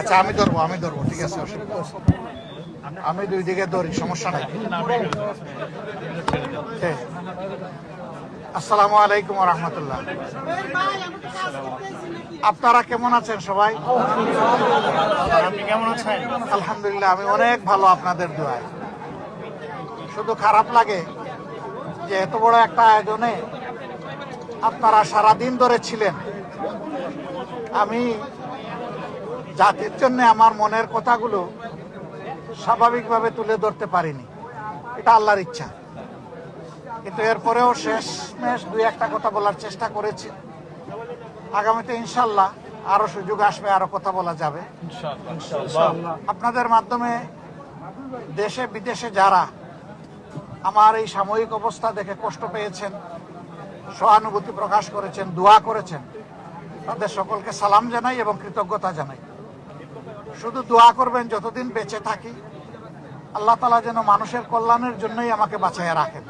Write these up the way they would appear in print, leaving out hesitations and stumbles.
আচ্ছা আমি ধরবো ঠিক আছে, আমি দুই দিকে ধরি, সমস্যা নাই। আসসালামু আলাইকুম ওয়া রাহমাতুল্লাহ। আপনারা কেমন আছেন সবাই? আপনি কেমন আছেন? আলহামদুলিল্লাহ, আমি অনেক ভালো আপনাদের দোয়ায়। শুধু খারাপ লাগে যে এত বড় একটা আয়োজনে আপনারা সারাদিন ধরে ছিলেন। আমি জাতির জন্য আমার মনের কথাগুলো স্বাভাবিকভাবে তুলে ধরতে পারিনি, এটা আল্লাহর ইচ্ছা। কিন্তু এরপরেও শেষমেশ দুই একটা কথা বলার চেষ্টা করেছি। আগামীতে ইনশাল্লাহ আরো সুযোগ আসবে, আরো কথা বলা যাবে আপনাদের মাধ্যমে। দেশে বিদেশে যারা আমার এই সাময়িক অবস্থা দেখে কষ্ট পেয়েছেন, সহানুভূতি প্রকাশ করেছেন, দোয়া করেছেন, তাদের সকলকে সালাম জানাই এবং কৃতজ্ঞতা জানাই। শুধু দোয়া করবেন যতদিন বেঁচে থাকি আল্লাহ তাআলা যেন মানুষের কল্যাণের জন্যই আমাকে বাঁচাইয়া রাখেন,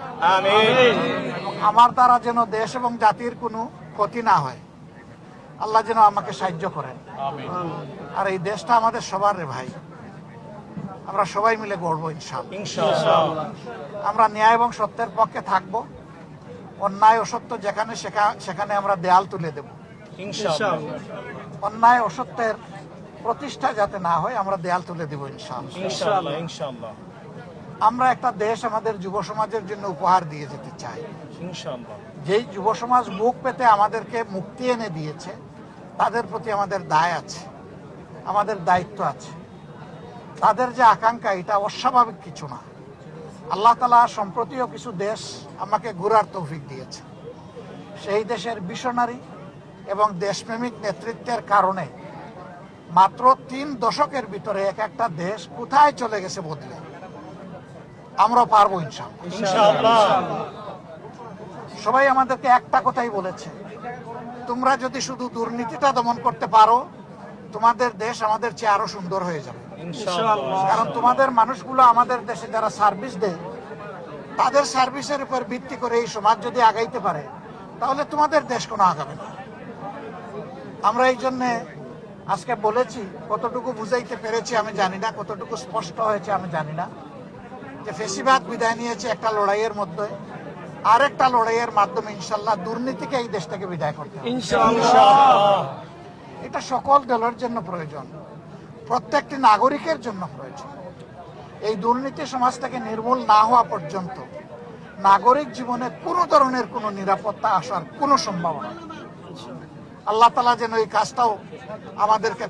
এবং আমার দ্বারা যেন দেশ এবং জাতির কোনো ক্ষতি না হয়। আল্লাহ যেন আমাকে সাহায্য করেন। আর এই দেশটা আমাদের সবার রে ভাই, আমরা সবাই মিলে গড়বো ইনশাআল্লাহ। আমরা ন্যায় এবং সত্যের পক্ষে থাকব। অন্যায় অসত্য যেখানে সেখানে আমরা দেয়াল তুলে দেব ইনশাআল্লাহ। অন্যায় অসত্যের প্রতিষ্ঠা যাতে না হয় আমরা দেয়াল তুলে দেব ইনশাআল্লাহ। আমরা একটা দেশ আমাদের যুব সমাজের জন্য উপহার দিয়ে যেতে চাই ইনশাআল্লাহ। যেই যুব সমাজ মুখ পেতে আমাদেরকে মুক্তি এনে দিয়েছে, তাদের প্রতি আমাদের দায় আছে, আমাদের দায়িত্ব আছে। তাদের যে আকাঙ্ক্ষা, এটা অস্বাভাবিক কিছু না। আল্লাহ তাআলা সম্প্রতিও কিছু দেশ আমাকে ঘোরার তৌফিক দিয়েছে। সেই দেশের ভিশনারি এবং দেশপ্রেমিক নেতৃত্বের কারণে মাত্র 3 দশকের ভিতরে এক একটা দেশ কোথায় চলে গেছে বদলে। আমরা পারবো ইনশাআল্লাহ। সবাই আমাদেরকে একটা কথাই বলেছে, তোমরা যদি শুধু দুর্নীতিটা দমন করতে পারো, তোমাদের দেশ আমাদের চেয়ে আরো সুন্দর হয়ে যাবে ইনশাআল্লাহ। কারণ তোমাদের মানুষগুলো আমাদের দেশে যারা সার্ভিস দেয়, তাদের সার্ভিসের উপর ভিত্তি করে এই সমাজ যদি আগাইতে পারে, তাহলে তোমাদের দেশ কোনো আগাবে না। আমরা এই জন্যে আজকে বলেছি, কতটুকু বুঝাইতে পেরেছি আমি জানি না, কতটুকু স্পষ্ট হয়েছে আমি জানি না, যে ফেসিবাদ বিদায় নিয়েছে একটা লড়াইয়ের মধ্যে, আরেকটা লড়াইয়ের মাধ্যমে ইনশাল্লাহ দুর্নীতিকে এই দেশ থেকে বিদায় করতে হবে ইনশাআল্লাহ। এটা সকল দলের জন্য প্রয়োজন, প্রত্যেকটি নাগরিকের জন্য প্রয়োজন। এই দুর্নীতি সমাজ থেকে নির্মূল না হওয়া পর্যন্ত নাগরিক জীবনে কোনো ধরনের কোনো নিরাপত্তা আসার কোনো সম্ভাবনা নেই। আল্লাহ তাআলা যেন এই কাজটাও আমাদেরকে